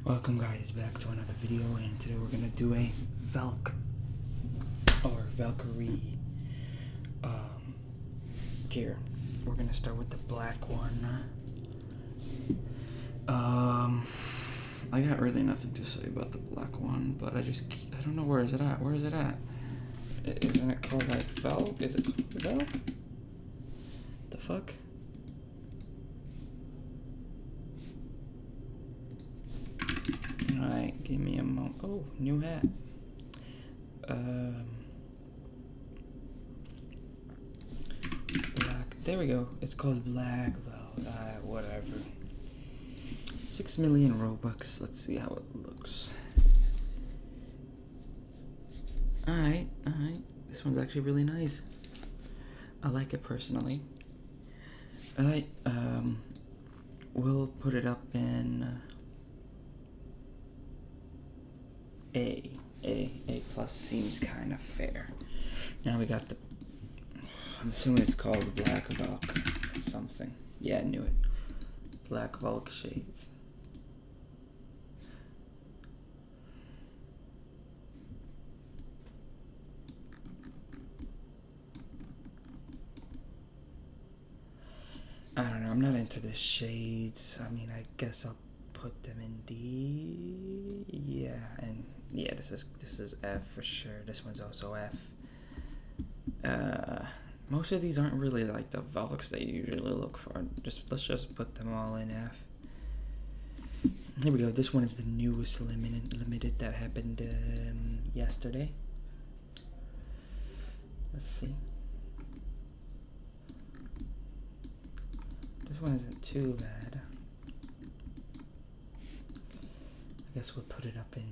Welcome guys back to another video, and today we're gonna do a Valk or Valkyrie tier. We're gonna start with the black one. I got really nothing to say about the black one, but I don't know, where is it at? Where is it at? Isn't it called like Valk? Is it called Valk? The fuck? Alright, give me a moment. Oh, new hat. Black. There we go. It's called Black Valk. Whatever. 6 million Robux. Let's see how it looks. Alright, alright. This one's actually really nice. I like it personally. Alright, we'll put it up in A plus seems kind of fair. Now we got the, I'm assuming it's called Black Valk something. Yeah, I knew it. Black Valk shades. I don't know, I'm not into the shades. I mean, I guess I'll put them in D. Yeah, and yeah, this is F for sure. This one's also F. Most of these aren't really like the Valks that you usually look for. Let's just put them all in F. Here we go. This one is the newest limited that happened yesterday. Let's see. This one isn't too bad. I guess we'll put it up in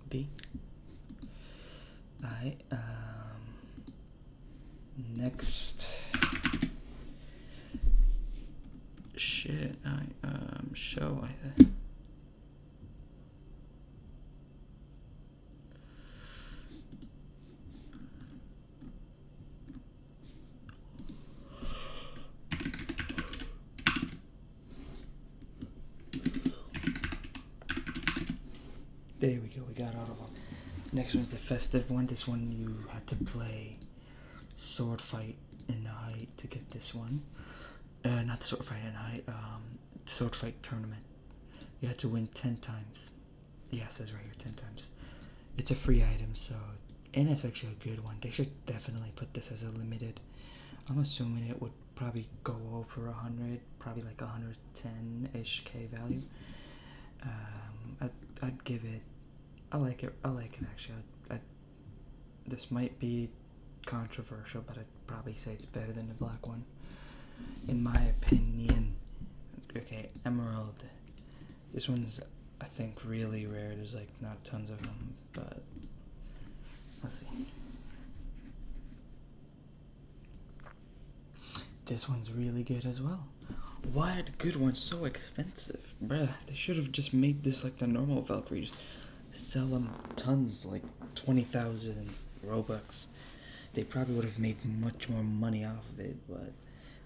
B. Alright, next. Shit, show. There we go, we got all of them. Next one's the festive one. This one you had to play sword fight in the height to get this one. Not sword fight in height, sword fight tournament. You had to win 10 times. Yeah, it says right here 10 times. It's a free item, so, and it's actually a good one. They should definitely put this as a limited. I'm assuming it would probably go over 100, probably like 110-ish K value. I'd give it. I like it actually. This might be controversial, but I'd probably say it's better than the black one, in my opinion. Okay, Emerald. This one's, I think, really rare. There's like not tons of them, but let's see. This one's really good as well. Why are the good ones so expensive? Bruh, they should have just made this like the normal Valkyrie. Just sell them tons, like 20,000 Robux. They probably would have made much more money off of it, but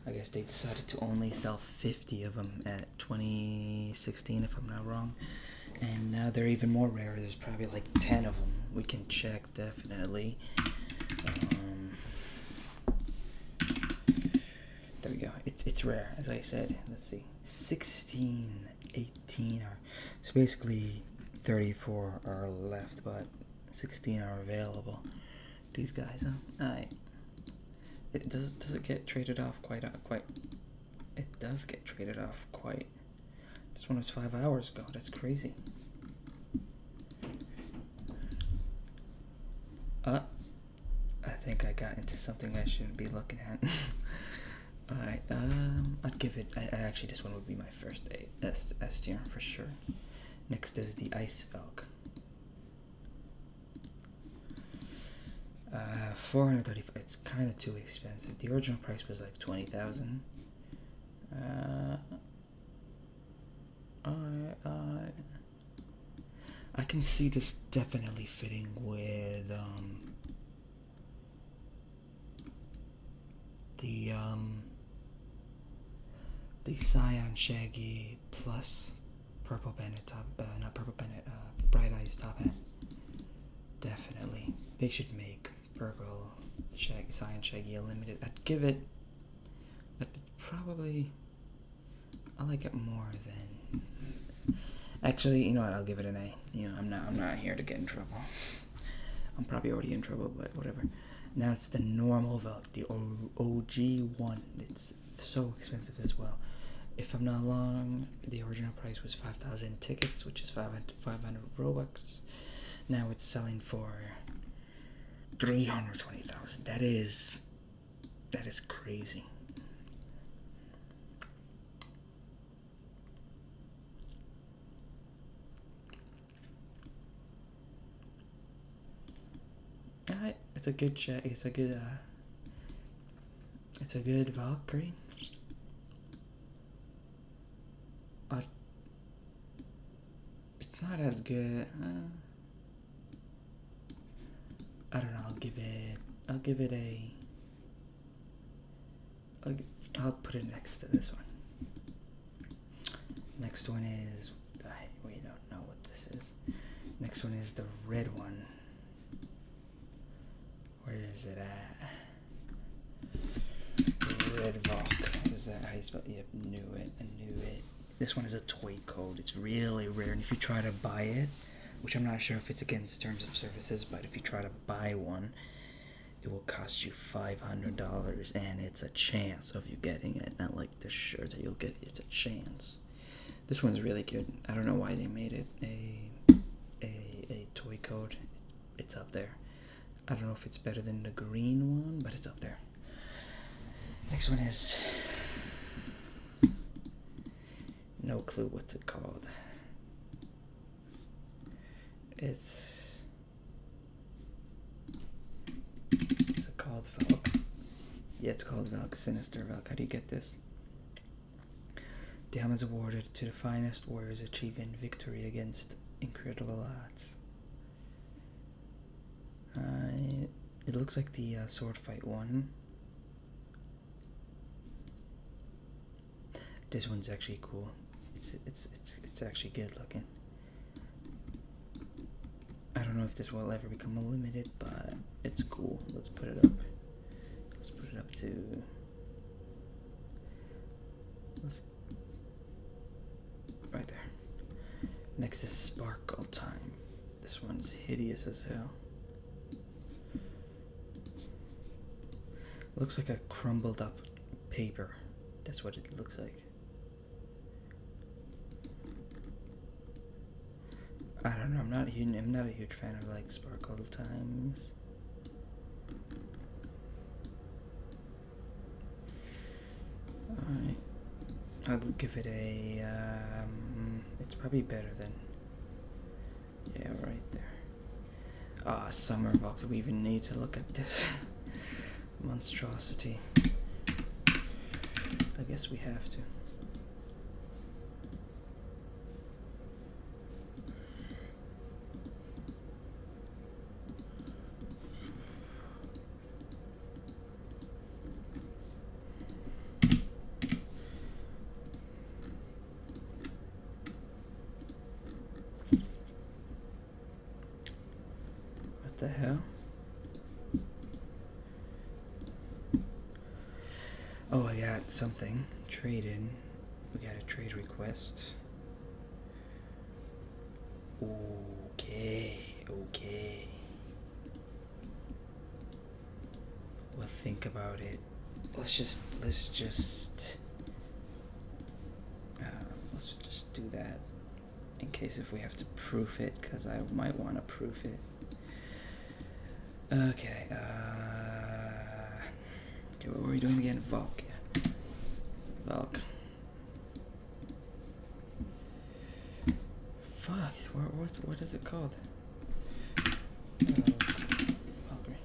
I guess they decided to only sell 50 of them at 2016, if I'm not wrong. And now they're even more rare. There's probably like 10 of them. We can check, definitely. There we go. It's rare, as I said. Let's see. 16, 18 are, so basically 34 are left, but 16 are available. These guys, huh? Alright. Does it get traded off quite? It does get traded off quite. This one was 5 hours ago. That's crazy. I think I got into something I shouldn't be looking at. Alright, I'd give it, actually this one would be my first S tier for sure. Next is the Ice Valk. 435, it's kind of too expensive. The original price was like 20,000. I can see this definitely fitting with, the Scion Shaggy plus purple bandit top, not purple bandit, bright eyes top hat. Definitely. They should make purple cyan shaggy a limited. I'd give it, probably, I like it more than, actually, you know what, I'll give it an A. You know, I'm not here to get in trouble. I'm probably already in trouble, but whatever. Now it's the normal Valk, the OG one. It's so expensive as well. If I'm not wrong, the original price was 5,000 tickets, which is 500 Robux. Now it's selling for 320,000. That is crazy. Alright, it's a good check. It's a good Valkyrie. It's not as good. I don't know. I'll give it a. I'll put it next to this one. Next one is. We don't know what this is. Next one is the red one. Where is it at? Red Valk. Is that how you spell it? Yep, knew it. I knew it. This one is a toy code. It's really rare, and if you try to buy it, which I'm not sure if it's against terms of services, but if you try to buy one, it will cost you $500, and it's a chance of you getting it. Not like the shirt that you'll get. It's a chance. This one's really good. I don't know why they made it a toy code. It's up there. I don't know if it's better than the green one, but it's up there. Next one is no clue what's it called. It's called Valk. Yeah, it's called Valk. Sinister Valk. How do you get this? Damage awarded to the finest warriors achieving victory against incredible odds. It looks like the sword fight one. This one's actually cool. It's actually good looking. I don't know if this will ever become a limited, but it's cool. Let's put it up. Let's put it up to. Right there. Next is Sparkle Time. This one's hideous as hell. Looks like a crumbled up paper. That's what it looks like. I don't know. I'm not a huge fan of like Sparkle Times. Alright. I'll give it a. It's probably better than. Yeah, right there. Ah, Summer Valk. Do we even need to look at this monstrosity? I guess we have to. What the hell? Oh, I got something. Trade in. We got a trade request. Okay. We'll think about it. Let's just do that in case if we have to proof it, because I might want to proof it. Okay, what were we doing again? Valk, yeah. Valk. Fuck, what is it called? Valkyrie.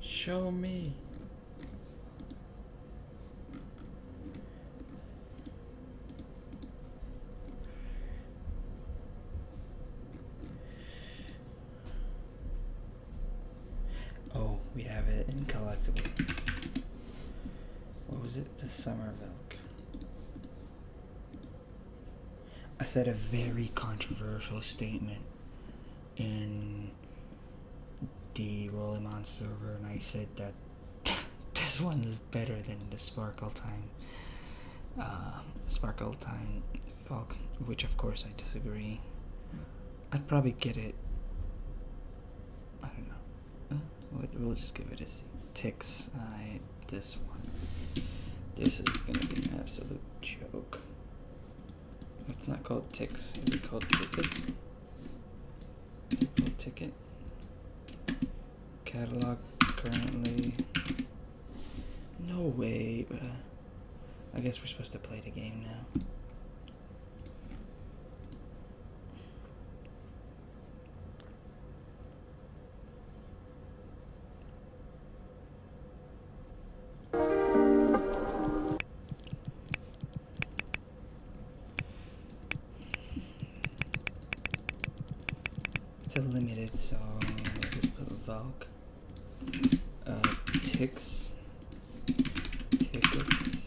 Show me. Oh, we have it in collectible. What was it? The Summer Valk. I said a very controversial statement in the Rollimon server, and I said that this one is better than the Sparkle Time Valk, which of course I disagree. I'd probably get it. I don't know. We'll just give it a C. Ticks. This one. This is gonna be an absolute joke. It's not called ticks. Is it called tickets? Is it called ticket? Catalog currently. No way, but I guess we're supposed to play the game now. It's a limited, so I'll just put Valk. Ticks. Tickets.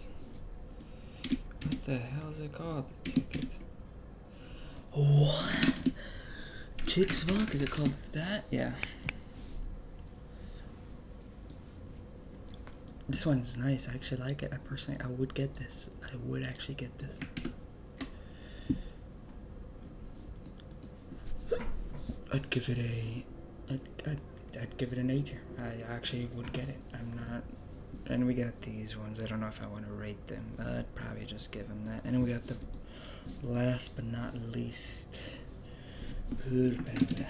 What the hell is it called? The tickets. What? Ticks Valk? Is it called that? Yeah. This one's nice. I actually like it. I would get this. I would actually get this. I'd give it a. I'd give it an A tier. I actually would get it. I'm not. And we got these ones. I don't know if I want to rate them. I'd probably just give them that. And then we got the last but not least. Panda.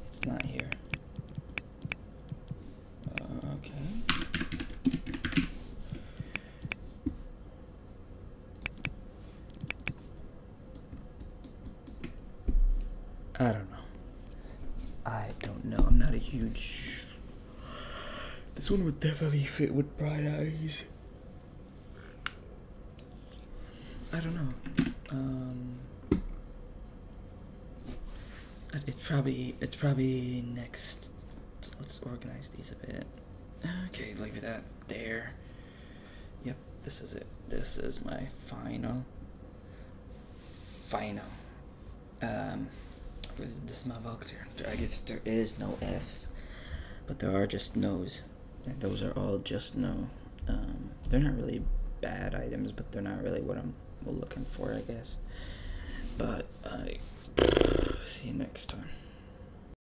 It's not here. Okay. I don't know. I don't know. I'm not a huge. This one would definitely fit with Bright Eyes. I don't know. It's probably next. Let's organize these a bit. Okay, leave that there. Yep, this is it. This is my final. This is my Valk tier. I guess there is no Fs, but there are just no's. And those are all just no. They're not really bad items, but they're not really what I'm looking for, I guess. But see you next time.